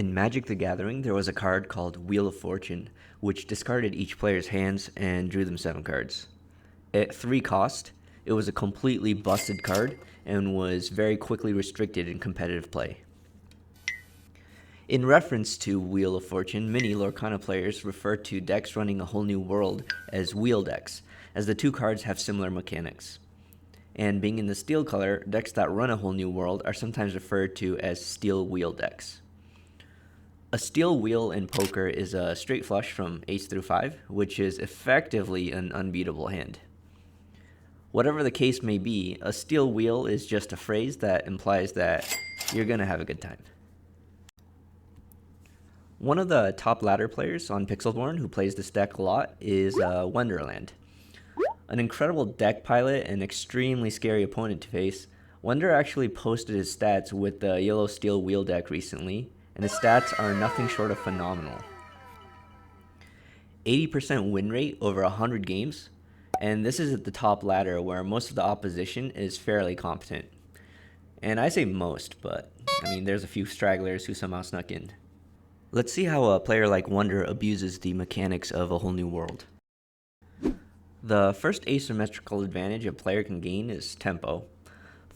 In Magic the Gathering, there was a card called Wheel of Fortune, which discarded each player's hands and drew them 7 cards. At 3 cost, it was a completely busted card and was very quickly restricted in competitive play. In reference to Wheel of Fortune, many Lorcana players refer to decks running a whole new world as wheel decks, as the 2 cards have similar mechanics. And being in the steel color, decks that run a whole new world are sometimes referred to as steel wheel decks. A steel wheel in poker is a straight flush from ace through 5, which is effectively an unbeatable hand. Whatever the case may be, a steel wheel is just a phrase that implies that you're going to have a good time. One of the top ladder players on Pixelborn who plays this deck a lot is Wonderland. An incredible deck pilot and extremely scary opponent to face, Wonder actually posted his stats with the yellow steel wheel deck recently, and his stats are nothing short of phenomenal. 80% win rate over 100 games, and this is at the top ladder where most of the opposition is fairly competent. And I say most, but there's a few stragglers who somehow snuck in. Let's see how a player like Wonder abuses the mechanics of a whole new world. The first asymmetrical advantage a player can gain is tempo.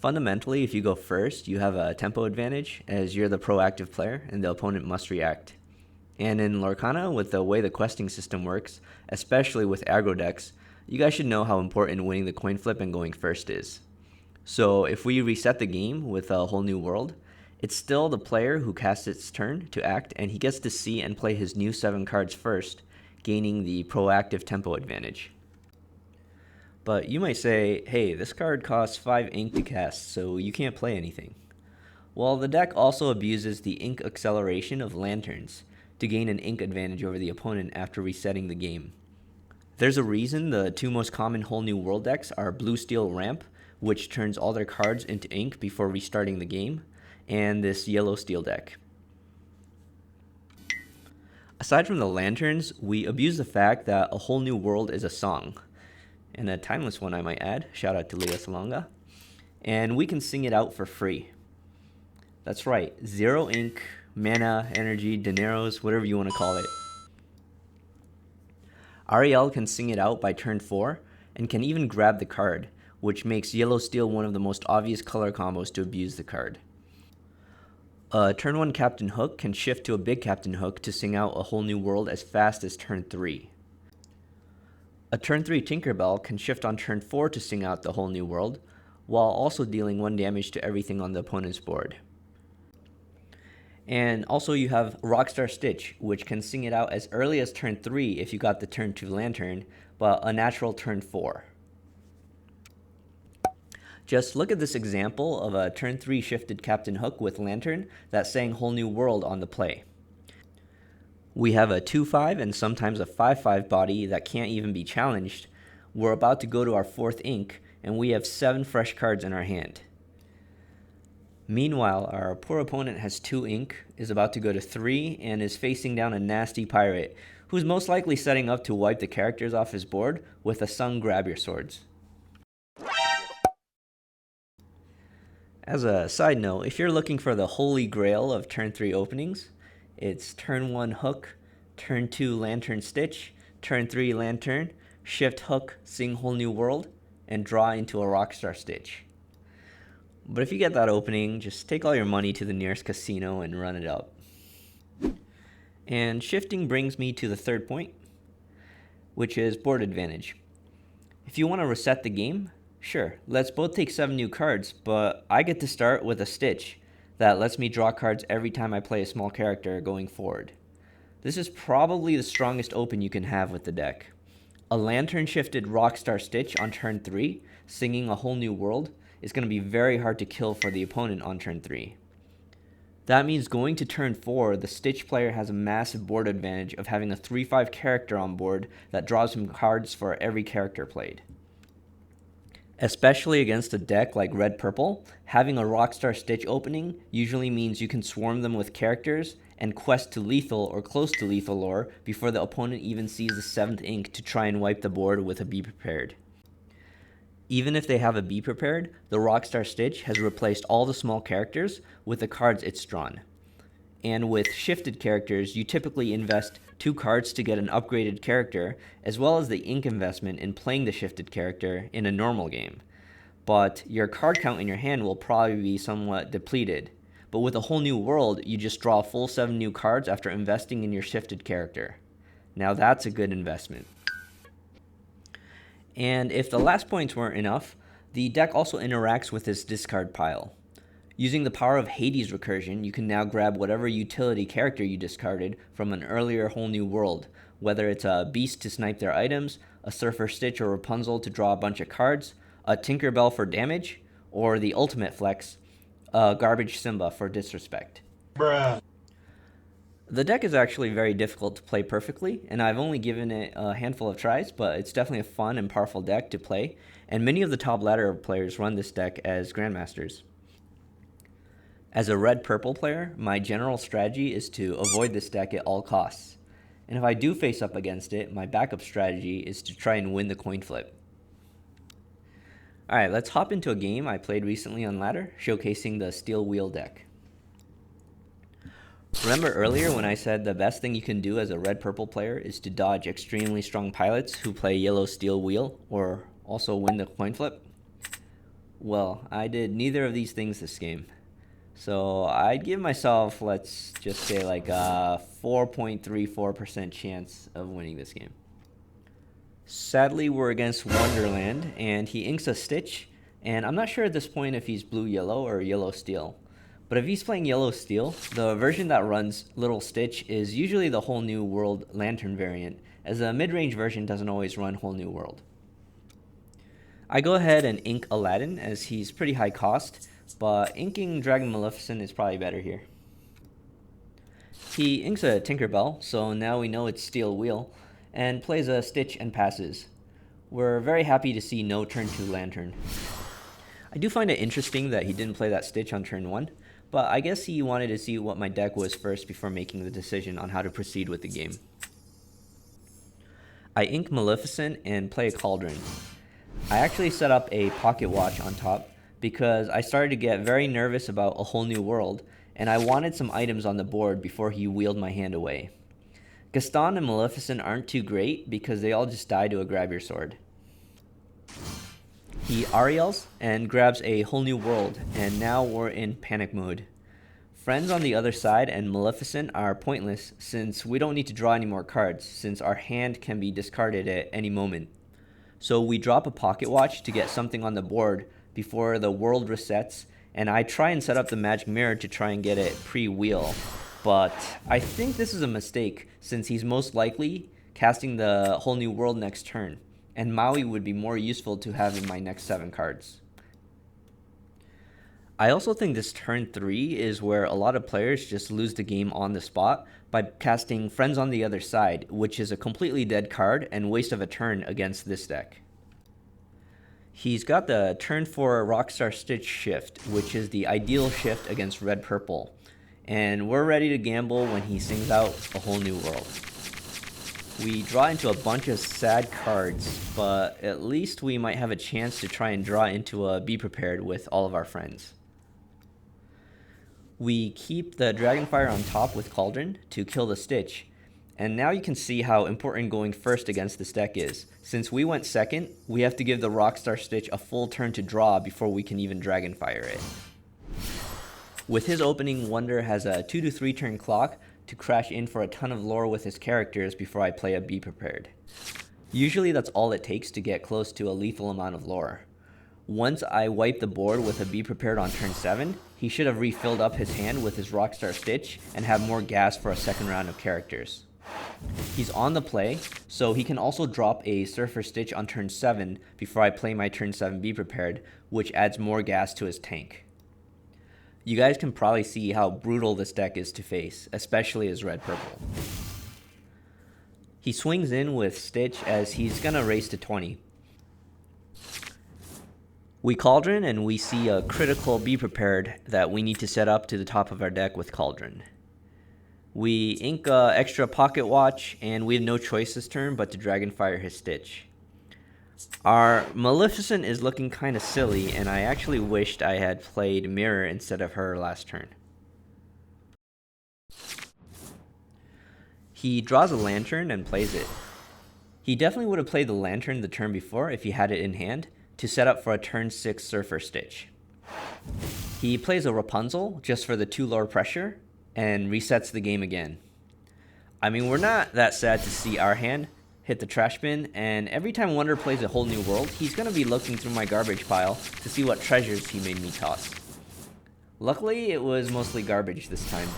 Fundamentally, if you go first, you have a tempo advantage as you're the proactive player and the opponent must react. And in Lorcana, with the way the questing system works, especially with aggro decks, you guys should know how important winning the coin flip and going first is. So if we reset the game with a whole new world, it's still the player who casts its turn to act, and he gets to see and play his new 7 cards first, gaining the proactive tempo advantage. But you might say, hey, this card costs 5 ink to cast, so you can't play anything. Well, the deck also abuses the ink acceleration of lanterns to gain an ink advantage over the opponent after resetting the game. There's a reason the 2 most common whole new world decks are Blue Steel Ramp, which turns all their cards into ink before restarting the game, and this Yellow Steel deck. Aside from the lanterns, we abuse the fact that a whole new world is a song, and a timeless one I might add, shout out to Leah Salonga, and we can sing it out for free. That's right, 0 ink, mana, energy, dineros, whatever you want to call it. Ariel can sing it out by turn 4, and can even grab the card, which makes Yellow Steel one of the most obvious color combos to abuse the card. A turn 1 Captain Hook can shift to a big Captain Hook to sing out a whole new world as fast as turn 3. A turn 3 Tinkerbell can shift on turn 4 to sing out the whole new world, while also dealing 1 damage to everything on the opponent's board. And also you have Rockstar Stitch, which can sing it out as early as turn 3 if you got the turn 2 Lantern, but a natural turn 4. Just look at this example of a turn 3 shifted Captain Hook with Lantern that sang Whole New World on the play. We have a 2/5 and sometimes a 5/5 body that can't even be challenged. We're about to go to our 4th ink, and we have 7 fresh cards in our hand. Meanwhile, our poor opponent has 2 ink, is about to go to 3, and is facing down a nasty pirate, who's most likely setting up to wipe the characters off his board with a sung Grab Your Swords. As a side note, if you're looking for the holy grail of turn 3 openings, it's turn 1 Hook, turn 2 Lantern Stitch, turn 3 Lantern, shift Hook, sing Whole New World, and draw into a Rockstar Stitch. But if you get that opening, just take all your money to the nearest casino and run it up. And shifting brings me to the 3rd point, which is board advantage. If you want to reset the game, sure, let's both take 7 new cards, but I get to start with a Stitch that lets me draw cards every time I play a small character going forward. This is probably the strongest open you can have with the deck. A Lantern shifted Rockstar Stitch on turn 3, singing a Whole New World, is going to be very hard to kill for the opponent on turn 3. That means going to turn 4, the Stitch player has a massive board advantage of having a 3/5 character on board that draws him cards for every character played. Especially against a deck like Red-Purple, having a Rockstar Stitch opening usually means you can swarm them with characters and quest to lethal or close to lethal lore before the opponent even sees the 7th ink to try and wipe the board with a Be Prepared. Even if they have a Be Prepared, the Rockstar Stitch has replaced all the small characters with the cards it's drawn. And with shifted characters, you typically invest 2 cards to get an upgraded character, as well as the ink investment in playing the shifted character in a normal game. But your card count in your hand will probably be somewhat depleted. But with a whole new world, you just draw a full 7 new cards after investing in your shifted character. Now that's a good investment. And if the last points weren't enough, the deck also interacts with this discard pile. Using the power of Hades recursion, you can now grab whatever utility character you discarded from an earlier whole new world, whether it's a beast to snipe their items, a Surfer Stitch or Rapunzel to draw a bunch of cards, a Tinkerbell for damage, or the ultimate flex, a Garbage Simba for disrespect. Bruh. The deck is actually very difficult to play perfectly, and I've only given it a handful of tries, but it's definitely a fun and powerful deck to play, and many of the top ladder players run this deck as Grandmasters. As a red-purple player, my general strategy is to avoid this deck at all costs. And if I do face up against it, my backup strategy is to try and win the coin flip. Alright, let's hop into a game I played recently on ladder, showcasing the Steel Wheel deck. Remember earlier when I said the best thing you can do as a red-purple player is to dodge extremely strong pilots who play yellow Steel Wheel, or also win the coin flip? Well, I did neither of these things this game. So I'd give myself, let's just say, like a 4.34% chance of winning this game. Sadly, we're against Wonderland, and he inks a Stitch, and I'm not sure at this point if he's blue-yellow or yellow-steel. But if he's playing yellow-steel, the version that runs Little Stitch is usually the Whole New World Lantern variant, as the mid-range version doesn't always run Whole New World. I go ahead and ink Aladdin, as he's pretty high cost, but inking Dragon Maleficent is probably better here. He inks a Tinkerbell, so now we know it's Steel Wheel, and plays a Stitch and passes. We're very happy to see no turn 2 Lantern. I do find it interesting that he didn't play that Stitch on turn 1, but I guess he wanted to see what my deck was first before making the decision on how to proceed with the game. I ink Maleficent and play a Cauldron. I actually set up a pocket watch on top, because I started to get very nervous about a whole new world, and I wanted some items on the board before he wheeled my hand away. Gaston and Maleficent aren't too great because they all just die to a grab your sword. He Ariels and grabs a whole new world, and now we're in panic mode. Friends on the other side and Maleficent are pointless since we don't need to draw any more cards, since our hand can be discarded at any moment. So we drop a pocket watch to get something on the board before the world resets, and I try and set up the magic mirror to try and get it pre-wheel. But I think this is a mistake, since he's most likely casting the whole new world next turn, and Maui would be more useful to have in my next 7 cards. I also think this turn 3 is where a lot of players just lose the game on the spot by casting Friends on the Other Side, which is a completely dead card and waste of a turn against this deck. He's got the turn 4 Rockstar Stitch shift, which is the ideal shift against red-purple. And we're ready to gamble when he sings out a whole new world. We draw into a bunch of sad cards, but at least we might have a chance to try and draw into a Be Prepared with all of our friends. We keep the Dragonfire on top with Cauldron to kill the Stitch. And now you can see how important going first against this deck is. Since we went second, we have to give the Rockstar Stitch a full turn to draw before we can even Dragonfire it. With his opening, Wonder has a 2 to 3 turn clock to crash in for a ton of lore with his characters before I play a Be Prepared. Usually that's all it takes to get close to a lethal amount of lore. Once I wipe the board with a Be Prepared on turn 7, he should have refilled up his hand with his Rockstar Stitch and have more gas for a second round of characters. He's on the play, so he can also drop a Surfer Stitch on turn 7 before I play my turn 7 Be Prepared, which adds more gas to his tank. You guys can probably see how brutal this deck is to face, especially as red-purple. He swings in with Stitch as he's gonna race to 20. We Cauldron and we see a critical Be Prepared that we need to set up to the top of our deck with Cauldron. We ink a extra pocket watch, and we have no choice this turn but to Dragonfire his Stitch. Our Maleficent is looking kind of silly, and I actually wished I had played Mirror instead of her last turn. He draws a lantern and plays it. He definitely would have played the lantern the turn before if he had it in hand to set up for a turn 6 Surfer Stitch. He plays a Rapunzel just for the 2 lore pressure and resets the game again. I mean, we're not that sad to see our hand hit the trash bin, and every time Wonder plays a whole new world, he's going to be looking through my garbage pile to see what treasures he made me toss. Luckily, it was mostly garbage this time.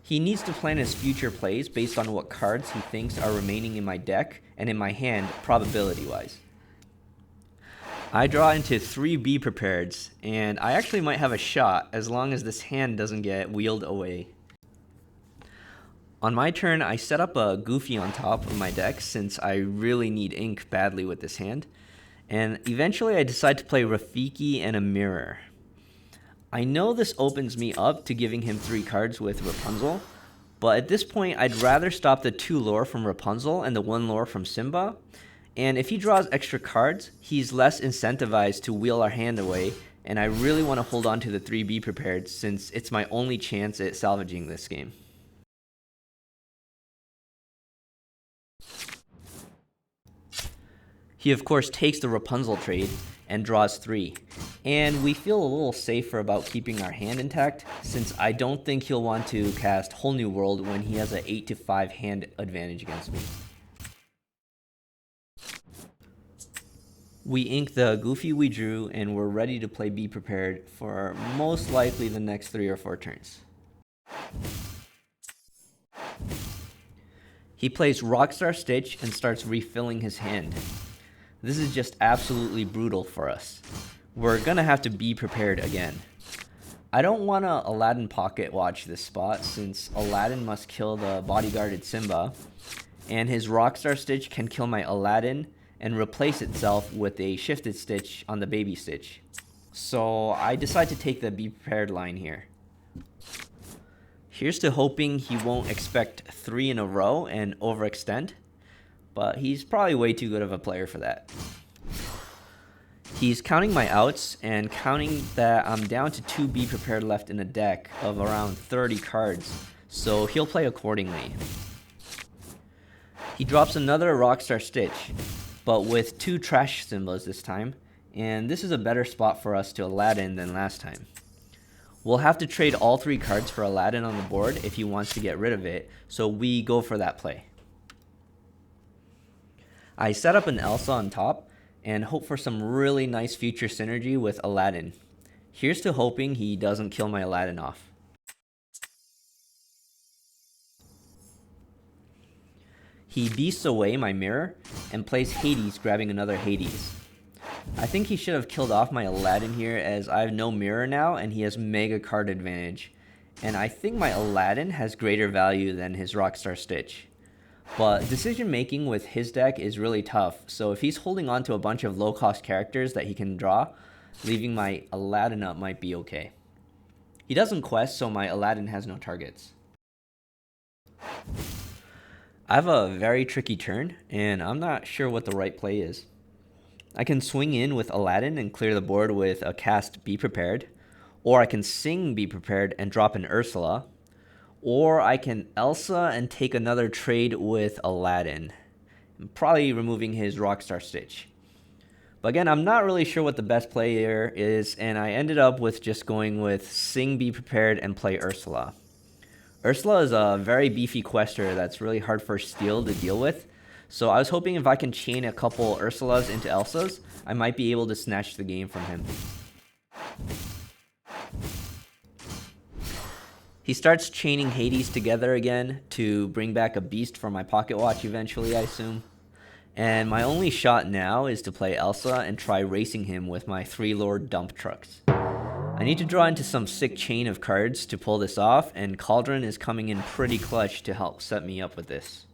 He needs to plan his future plays based on what cards he thinks are remaining in my deck and in my hand probability-wise. I draw into 3 Be Prepareds, and I actually might have a shot as long as this hand doesn't get wheeled away. On my turn, I set up a Goofy on top of my deck since I really need ink badly with this hand, and eventually I decide to play Rafiki and a Mirror. I know this opens me up to giving him 3 cards with Rapunzel, but at this point I'd rather stop the 2 lore from Rapunzel and the 1 lore from Simba, and if he draws extra cards, he's less incentivized to wheel our hand away, and I really want to hold on to the 3 Be Prepared since it's my only chance at salvaging this game. He of course takes the Rapunzel trade and draws 3, and we feel a little safer about keeping our hand intact since I don't think he'll want to cast Whole New World when he has an 8-5 hand advantage against me. We ink the Goofy we drew and we're ready to play Be Prepared for most likely the next 3 or 4 turns. He plays Rockstar Stitch and starts refilling his hand. This is just absolutely brutal for us. We're gonna have to be prepared again. I don't want to Aladdin pocket watch this spot since Aladdin must kill the bodyguarded Simba, and his Rockstar Stitch can kill my Aladdin and replace itself with a shifted stitch on the baby stitch. So I decide to take the Be Prepared line here. Here's to hoping he won't expect 3 in a row and overextend, but he's probably way too good of a player for that. He's counting my outs and counting that I'm down to 2 Be Prepared left in a deck of around 30 cards, so he'll play accordingly. He drops another Rockstar Stitch, but with 2 trash symbols this time, and this is a better spot for us to Aladdin than last time. We'll have to trade all 3 cards for Aladdin on the board if he wants to get rid of it, so we go for that play. I set up an Elsa on top and hope for some really nice future synergy with Aladdin. Here's to hoping he doesn't kill my Aladdin off. He beasts away my Mirror and plays Hades, grabbing another Hades. I think he should have killed off my Aladdin here as I have no Mirror now and he has mega card advantage. And I think my Aladdin has greater value than his Rockstar Stitch. But decision making with his deck is really tough, so if he's holding on to a bunch of low cost characters that he can draw, leaving my Aladdin up might be okay. He doesn't quest, so my Aladdin has no targets. I have a very tricky turn, and I'm not sure what the right play is. I can swing in with Aladdin and clear the board with a cast Be Prepared, or I can sing Be Prepared and drop an Ursula, or I can Elsa and take another trade with Aladdin, probably removing his Rockstar Stitch. But again, I'm not really sure what the best play here is, and I ended up with just going with sing Be Prepared and play Ursula. Ursula is a very beefy quester that's really hard for Steel to deal with, so I was hoping if I can chain a couple Ursulas into Elsas, I might be able to snatch the game from him. He starts chaining Hades together again to bring back a beast for my pocket watch eventually, I assume. And my only shot now is to play Elsa and try racing him with my 3 Lord dump trucks. I need to draw into some sick chain of cards to pull this off, and Cauldron is coming in pretty clutch to help set me up with this.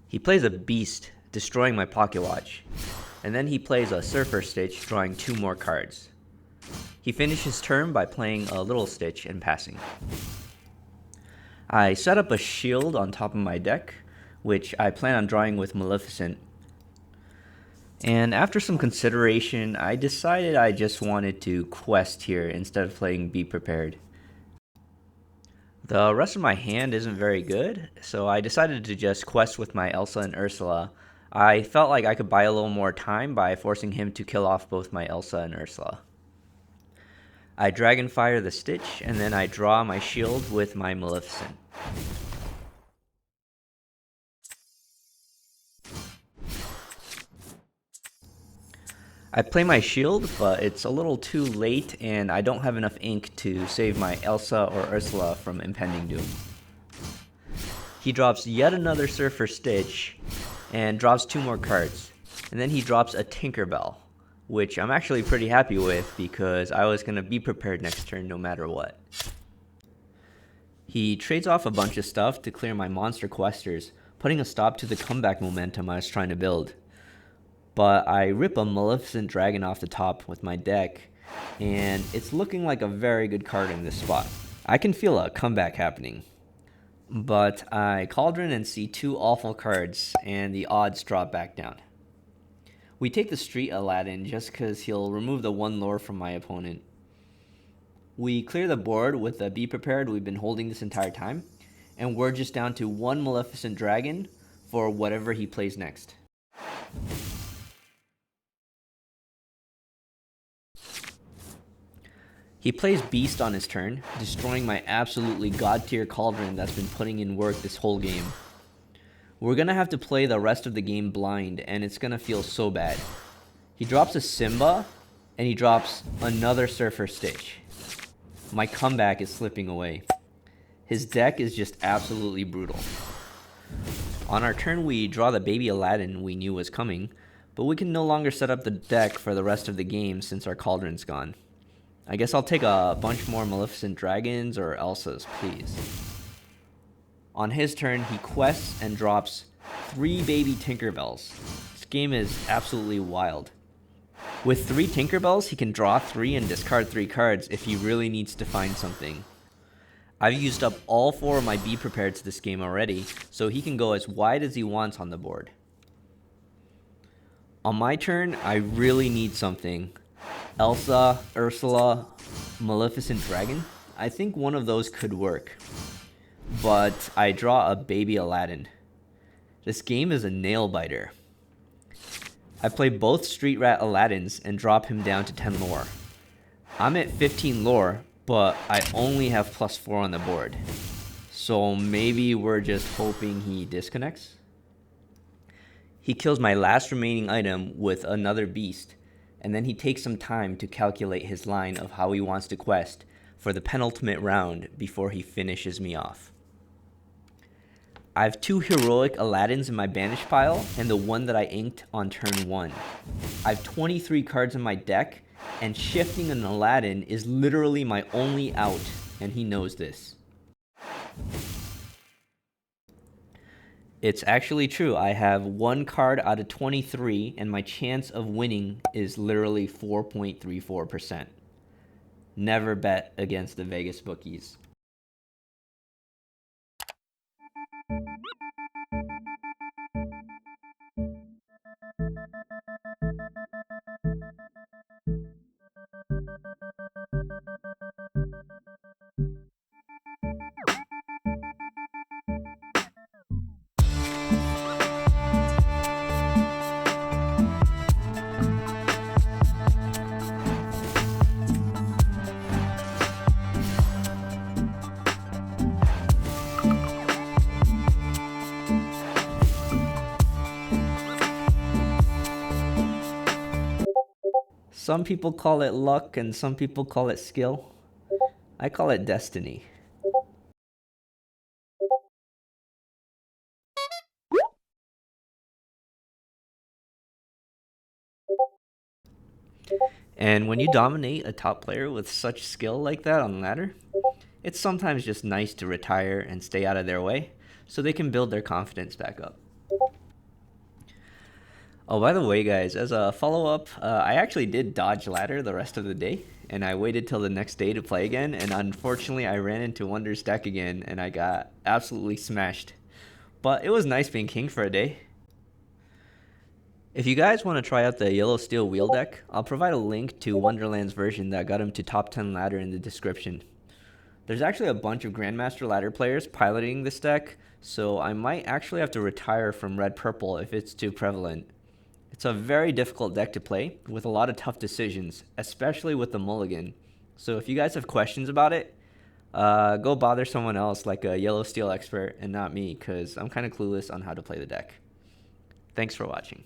He plays a beast, destroying my pocket watch, and then he plays a Surfer Stitch, drawing 2 more cards. He finishes his turn by playing a Little Stitch and passing. I set up a shield on top of my deck, which I plan on drawing with Maleficent. And after some consideration, I decided I just wanted to quest here instead of playing Be Prepared. The rest of my hand isn't very good, so I decided to just quest with my Elsa and Ursula. I felt like I could buy a little more time by forcing him to kill off both my Elsa and Ursula. I Dragonfire the Stitch, and then I draw my shield with my Maleficent. I play my shield, but it's a little too late and I don't have enough ink to save my Elsa or Ursula from impending doom. He drops yet another Surfer Stitch and drops 2 more cards. And then he drops a Tinkerbell, which I'm actually pretty happy with because I was going to be prepared next turn no matter what. He trades off a bunch of stuff to clear my monster questers, putting a stop to the comeback momentum I was trying to build. But I rip a Maleficent Dragon off the top with my deck, and it's looking like a very good card in this spot. I can feel a comeback happening. But I Cauldron and see 2 awful cards, and the odds drop back down. We take the Street Aladdin just because he'll remove the 1 lore from my opponent. We clear the board with the Be Prepared we've been holding this entire time, and we're just down to 1 Maleficent Dragon for whatever he plays next. He plays Beast on his turn, destroying my absolutely god-tier Cauldron that's been putting in work this whole game. We're gonna have to play the rest of the game blind, and it's gonna feel so bad. He drops a Simba, and he drops another Surfer Stitch. My comeback is slipping away. His deck is just absolutely brutal. On our turn, we draw the baby Aladdin we knew was coming, but we can no longer set up the deck for the rest of the game since our Cauldron's gone. I guess I'll take a bunch more Maleficent Dragons or Elsas, please. On his turn, he quests and drops 3 baby Tinkerbells. This game is absolutely wild. With 3 Tinkerbells, he can draw 3 and discard 3 cards if he really needs to find something. I've used up all 4 of my Be Prepared to this game already, so he can go as wide as he wants on the board. On my turn, I really need something. Elsa, Ursula, Maleficent Dragon. I think one of those could work. But I draw a baby Aladdin. This game is a nail biter. I play both Street Rat Aladdins and drop him down to 10 lore. I'm at 15 lore, but I only have +4 on the board. So maybe we're just hoping he disconnects? He kills my last remaining item with another beast, and then he takes some time to calculate his line of how he wants to quest for the penultimate round before he finishes me off. I have 2 heroic Aladdins in my banish pile and the one that I inked on turn 1. I have 23 cards in my deck, and shifting an Aladdin is literally my only out, and he knows this. It's actually true. I have 1 card out of 23, and my chance of winning is literally 4.34%. Never bet against the Vegas bookies. Some people call it luck and some people call it skill. I call it destiny. And when you dominate a top player with such skill like that on ladder, it's sometimes just nice to retire and stay out of their way so they can build their confidence back up. Oh, by the way, guys, as a follow-up, I actually did dodge ladder the rest of the day, and I waited till the next day to play again, and unfortunately I ran into Wonder's deck again, and I got absolutely smashed. But it was nice being king for a day. If you guys want to try out the yellow steel wheel deck, I'll provide a link to Wonderland's version that got him to top 10 ladder in the description. There's actually a bunch of Grandmaster ladder players piloting this deck, so I might actually have to retire from red-purple if it's too prevalent. It's a very difficult deck to play, with a lot of tough decisions, especially with the mulligan. So if you guys have questions about it, go bother someone else like a yellow steel expert and not me, because I'm kind of clueless on how to play the deck. Thanks for watching.